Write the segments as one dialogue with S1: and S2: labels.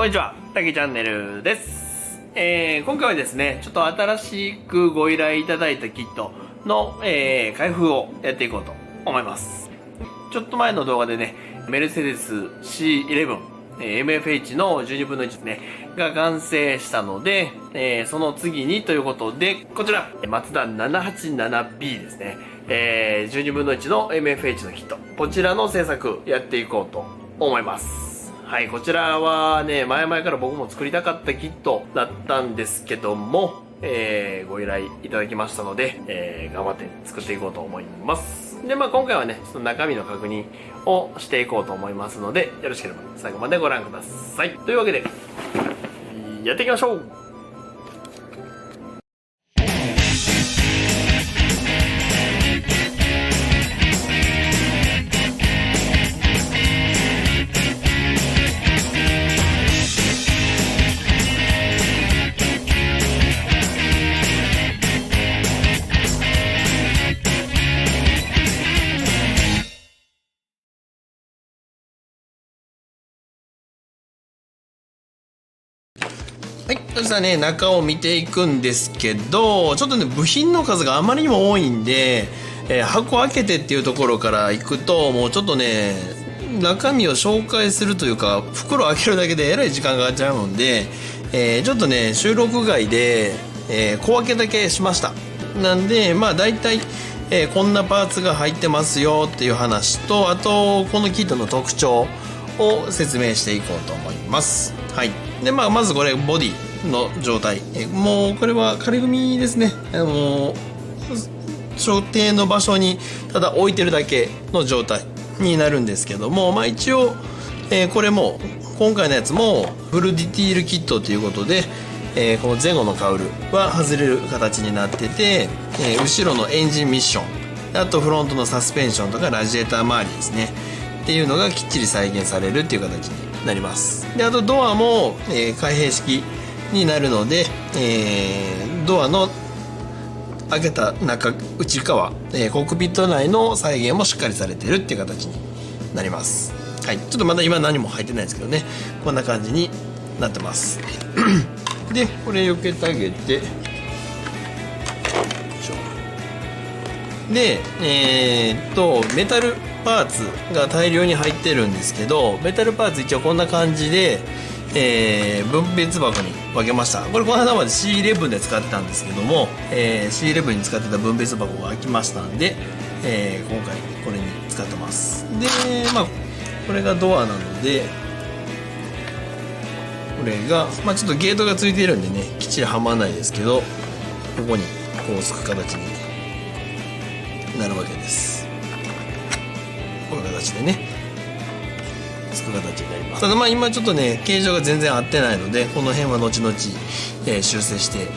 S1: こんにちは、たけチャンネルです。今回はですね、ちょっと新しくご依頼いただいたキットの、開封をやっていこうと思います。ちょっと前の動画でね、メルセデス C11、MFH の12分の1ですね、が完成したので、その次にということで、こちら、マツダ 787B ですね、12分の1の MFH のキット、こちらの製作やっていこうと思います。はい、こちらはね、前々から僕も作りたかったキットだったんですけども、ご依頼いただきましたので、頑張って作っていこうと思います。で、今回はね、その中身の確認をしていこうと思いますので、よろしければ最後までご覧ください。というわけで、やっていきましょう。はい、そしたらね、中を見ていくんですけど、ちょっとね、部品の数があまりにも多いんで、箱開けてっていうところから行くと、もうちょっとね、中身を紹介するというか、袋開けるだけでえらい時間がかかっちゃうので、ちょっとね、収録外で、小分けだけしました。なんで、大体、こんなパーツが入ってますよっていう話と、あと、このキットの特徴を説明していこうと思います。はい。で、まずこれボディの状態。もうこれは仮組みですね。所定の場所にただ置いてるだけの状態になるんですけども、一応、これも今回のやつもフルディティールキットということで、この前後のカウルは外れる形になってて、後ろのエンジンミッション、あとフロントのサスペンションとかラジエーター周りですねっていうのがきっちり再現されるっていう形になります。で、あとドアも、開閉式になるので、ドアの開けた内側、コックピット内の再現もしっかりされているっていう形になります。はい、ちょっとまだ今何も入ってないですけどね、こんな感じになってますで、これ避けてあげて、で、メタルパーツが大量に入ってるんですけど、メタルパーツ一応こんな感じで、分別箱に分けました。これこの間まで C11 で使ってたんですけども、C11 に使ってた分別箱が開きましたんで、今回これに使ってます。で、これがドアなので、これが、ちょっとゲートがついているんでね、きっちりはまらないですけど、ここにこうつく形になるわけです。こういう形でね、つく形になります。ただ今ちょっとね、形状が全然合ってないので、この辺は後々、修正して、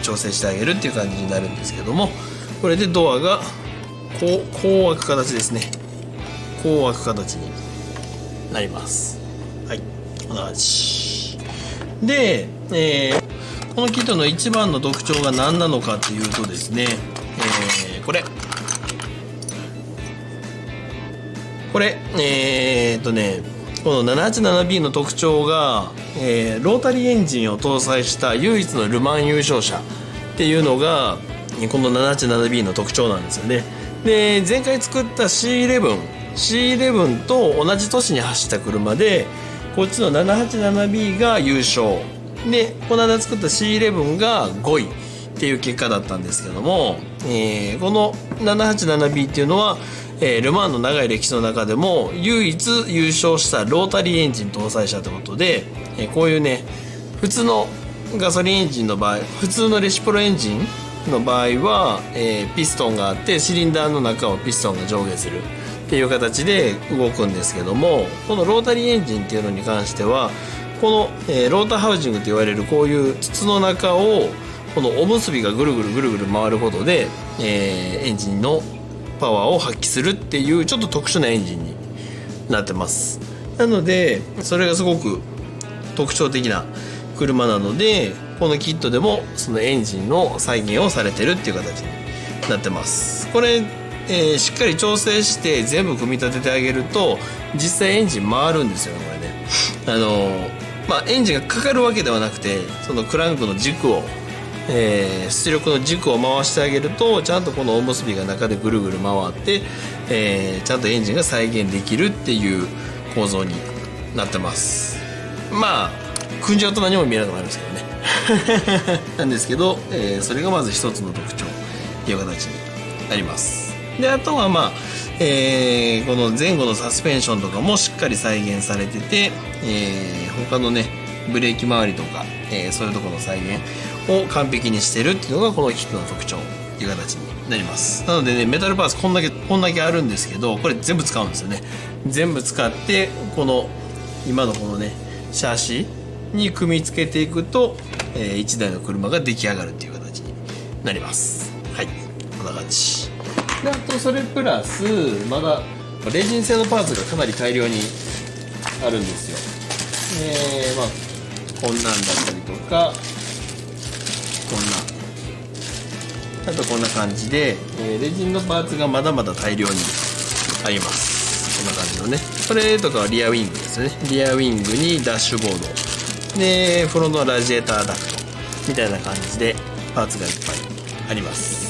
S1: 調整してあげるっていう感じになるんですけども、これでドアがこう開く形ですね。こう開く形になります。はい、こんな感じで、このキットの一番の特徴が何なのかっていうとですね、これこの 787B の特徴が、ロータリーエンジンを搭載した唯一のルマン優勝者っていうのがこの 787B の特徴なんですよね。で、前回作った C11 と同じ年に走った車で、こっちの 787B が優勝で、この間作った C11 が5位っていう結果だったんですけども、この 787B っていうのは、ルマンの長い歴史の中でも唯一優勝したロータリーエンジン搭載車ということで、こういうね、普通のガソリンエンジンの場合、普通のレシプロエンジンの場合は、ピストンがあってシリンダーの中をピストンが上下するっていう形で動くんですけども、このロータリーエンジンっていうのに関してはこの、ローターハウジングと言われるこういう筒の中をこのおむすびがぐるぐる回ることで、エンジンのパワーを発揮するっていうちょっと特殊なエンジンになってます。なのでそれがすごく特徴的な車なので、このキットでもそのエンジンの再現をされてるっていう形になってます。これ、しっかり調整して全部組み立ててあげると実際エンジン回るんですよね、これね。エンジンがかかるわけではなくて、そのクランクの軸を、出力の軸を回してあげると、ちゃんとこの重結びが中でぐるぐる回って、ちゃんとエンジンが再現できるっていう構造になってます。組んじゃうと何も見えなくなるんですけどねなんですけど、それがまず一つの特徴という形になります。であとはこの前後のサスペンションとかもしっかり再現されてて、他のねブレーキ周りとか、そういうところの再現を完璧にしてるっていうのがこのキットの特徴っていう形になります。なのでね、メタルパーツこんだけあるんですけど、これ全部使うんですよね。全部使ってこの今のこのねシャーシに組み付けていくと、1台の車が出来上がるっていう形になります。はい、こんな感じで、あとそれプラスまだレジン製のパーツがかなり大量にあるんですよ。こんなんだったりとか、あとこんな感じで、レジンのパーツがまだまだ大量にあります。こんな感じのね、これとかはリアウィングですね。リアウィングにダッシュボードでフロントのラジエーターダクトみたいな感じでパーツがいっぱいあります。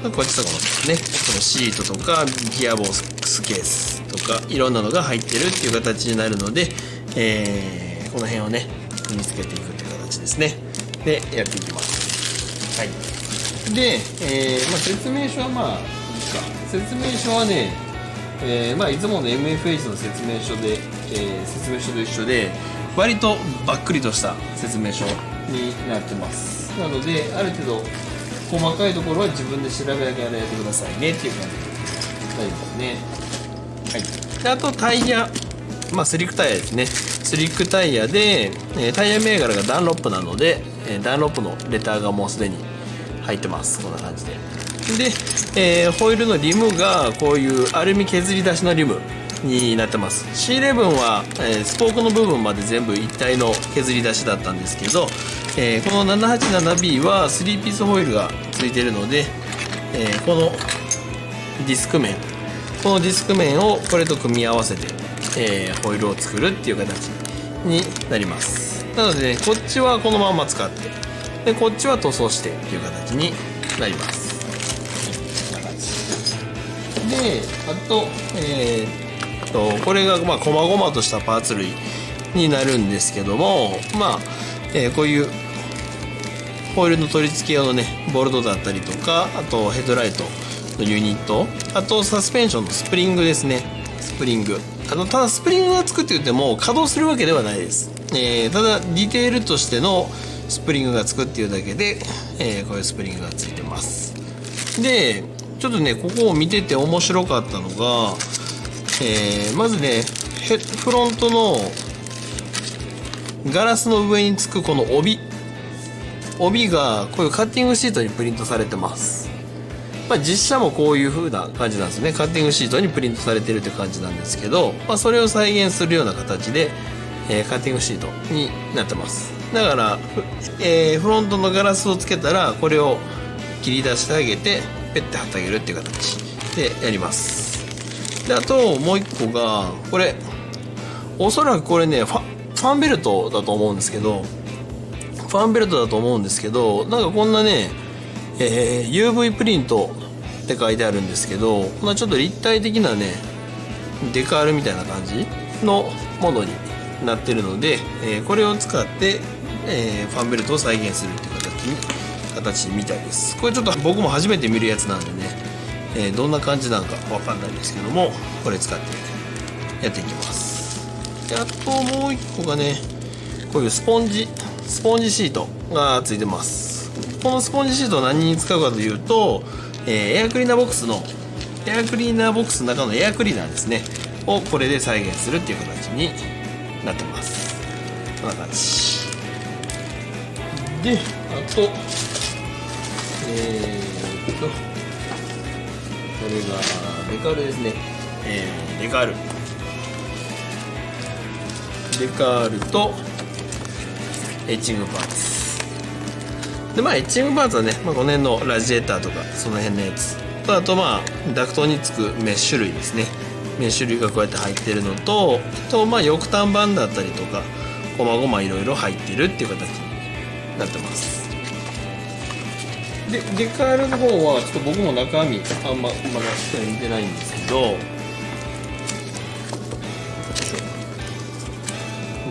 S1: こっちとかもね、そのシートとかギアボックスケースとかいろんなのが入ってるっていう形になるので、この辺をね組み付けていくっていう形ですね。でやっていきます。はい。で、説明書は説明書はね、いつもの MFH の説明書で、説明書と一緒で割とばっくりとした説明書になってます。なのである程度細かいところは自分で調べ上げられてくださいねっていう感じになりますね。はい。であとタイヤ、スリックタイヤですね。スリックタイヤで、タイヤ銘柄がダンロップなので、ダンロップのレターがもうすでに入ってます。こんな感じで。ホイールのリムがこういうアルミ削り出しのリムになってます。 C11 は、スポークの部分まで全部一体の削り出しだったんですけど、この 787B は3ピースホイールがついているので、このディスク面をこれと組み合わせて、ホイールを作るっていう形になります。なのでね、こっちはこのまま使ってでこっちは塗装してっていう形になります。であと、これが細々としたパーツ類になるんですけども、こういうホイールの取り付け用のねボルトだったりとか、あとヘッドライトのユニット、あとサスペンションのスプリングですね。スプリング、ただスプリングがつくって言っても稼働するわけではないです。ただディテールとしてのスプリングがつくっていうだけで、こういうスプリングがついてます。でちょっとねここを見てて面白かったのが、まずねフロントのガラスの上につくこの帯がこういうカッティングシートにプリントされてます。実写もこういう風な感じなんですね。カッティングシートにプリントされてるって感じなんですけど、それを再現するような形で、カッティングシートになってます。だから、フロントのガラスをつけたらこれを切り出してあげてペッて貼ってあげるっていう形でやります。であともう一個がこれ、おそらくこれねファンベルトだと思うんですけど、なんかこんなね、UV プリントって書いてあるんですけど、こんなちょっと立体的なねデカールみたいな感じのものになってるので、これを使って、ファンベルトを再現するっていう形みたいです。これちょっと僕も初めて見るやつなんでね、どんな感じなのかわかんないですけども、これ使ってやっていきます。であともう一個がね、こういうスポンジシートがついてます。このスポンジシートを何に使うかというと、エアクリーナーボックスの中のエアクリーナーですねをこれで再現するっていう形になってます。こんな感じで、あとこれがデカールですね。デカールとエッチングパーツで、エッチングパーツはね、この辺のラジエーターとかその辺のやつと、あとダクトにつくメッシュ類ですね。メッシュ類がこうやって入ってるのと、あと翼端板だったりとか、こまごまいろいろ入ってるっていう形になってます。でデカールの方はちょっと僕も中身あんままだ見てないんですけど、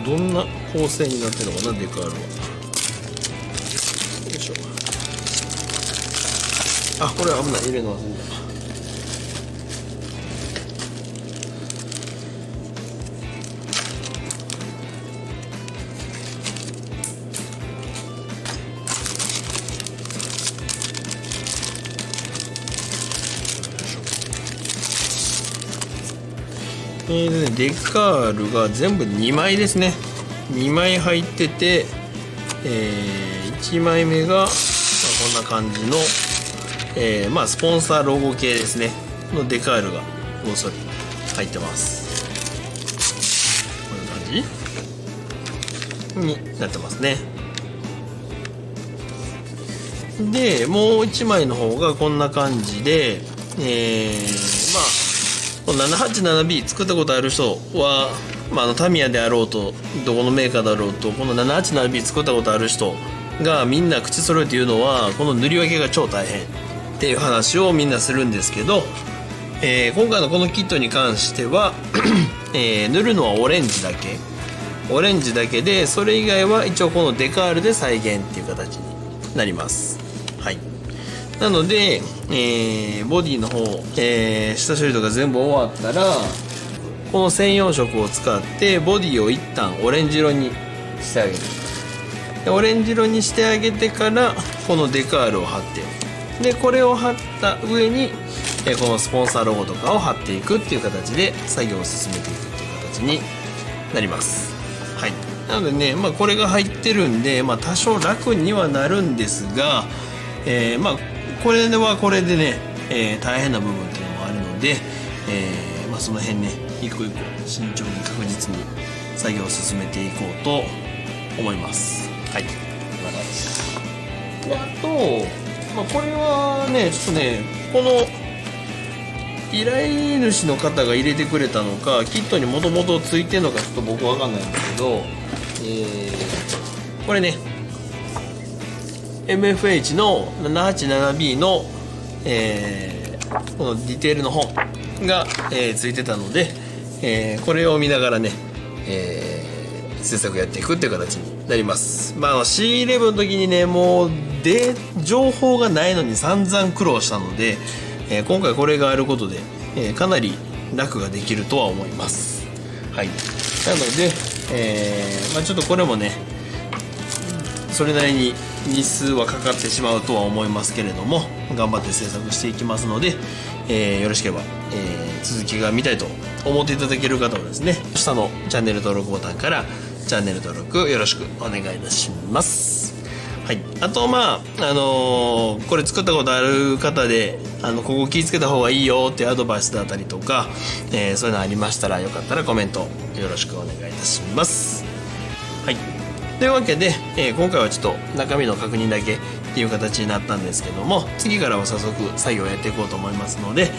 S1: どんな構成になってるのかな、デカールは。よいしょ。あ、これ危ない、入れるの忘れた。デカールが全部2枚ですね。2枚入ってて、1枚目が、こんな感じの、スポンサーロゴ系ですねのデカールがごっそり入ってます。こんな感じになってますね。でもう1枚の方がこんな感じで、787B 作ったことある人は、タミヤであろうとどこのメーカーだろうと、この 787B 作ったことある人がみんな口揃えて言うのは、この塗り分けが超大変っていう話をみんなするんですけど、今回のこのキットに関しては、塗るのはオレンジだけで、それ以外は一応このデカールで再現っていう形になります。はい。なので、ボディの方、下処理とか全部終わったら、この専用色を使ってボディを一旦オレンジ色にしてあげる。でオレンジ色にしてあげてからこのデカールを貼って、でこれを貼った上に、このスポンサーロゴとかを貼っていくっていう形で作業を進めていくっていう形になります。はい。なのでね、これが入ってるんで、多少楽にはなるんですが、これはこれでね、大変な部分っていうのもあるので、その辺ね、一個一個慎重に確実に作業を進めていこうと思います。はい。であと、これはね、ちょっとね、この依頼主の方が入れてくれたのか、キットにもともとついてるのかちょっと僕わかんないんですけど、これね、MFH の 787B の、このディテールの本が、ついてたので、これを見ながらね、制作やっていくっていう形になります。C11 の時にね、もう情報がないのに散々苦労したので、今回これがあることで、かなり楽ができるとは思います。はい。なので、ちょっとこれもね、それなりに日数はかかってしまうとは思いますけれども、頑張って制作していきますので、よろしければ、続きが見たいと思っていただける方はですね、下のチャンネル登録ボタンからチャンネル登録よろしくお願いいたします。はい。あとこれ作ったことある方でここ気をつけた方がいいよっていうアドバイスだったりとか、そういうのありましたらよかったらコメントよろしくお願いいたします。はい。というわけで、今回はちょっと中身の確認だけっていう形になったんですけども、次からは早速作業をやっていこうと思いますので、よ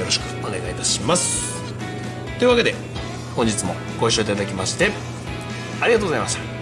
S1: ろしくお願いいたします。というわけで本日もご視聴いただきましてありがとうございました。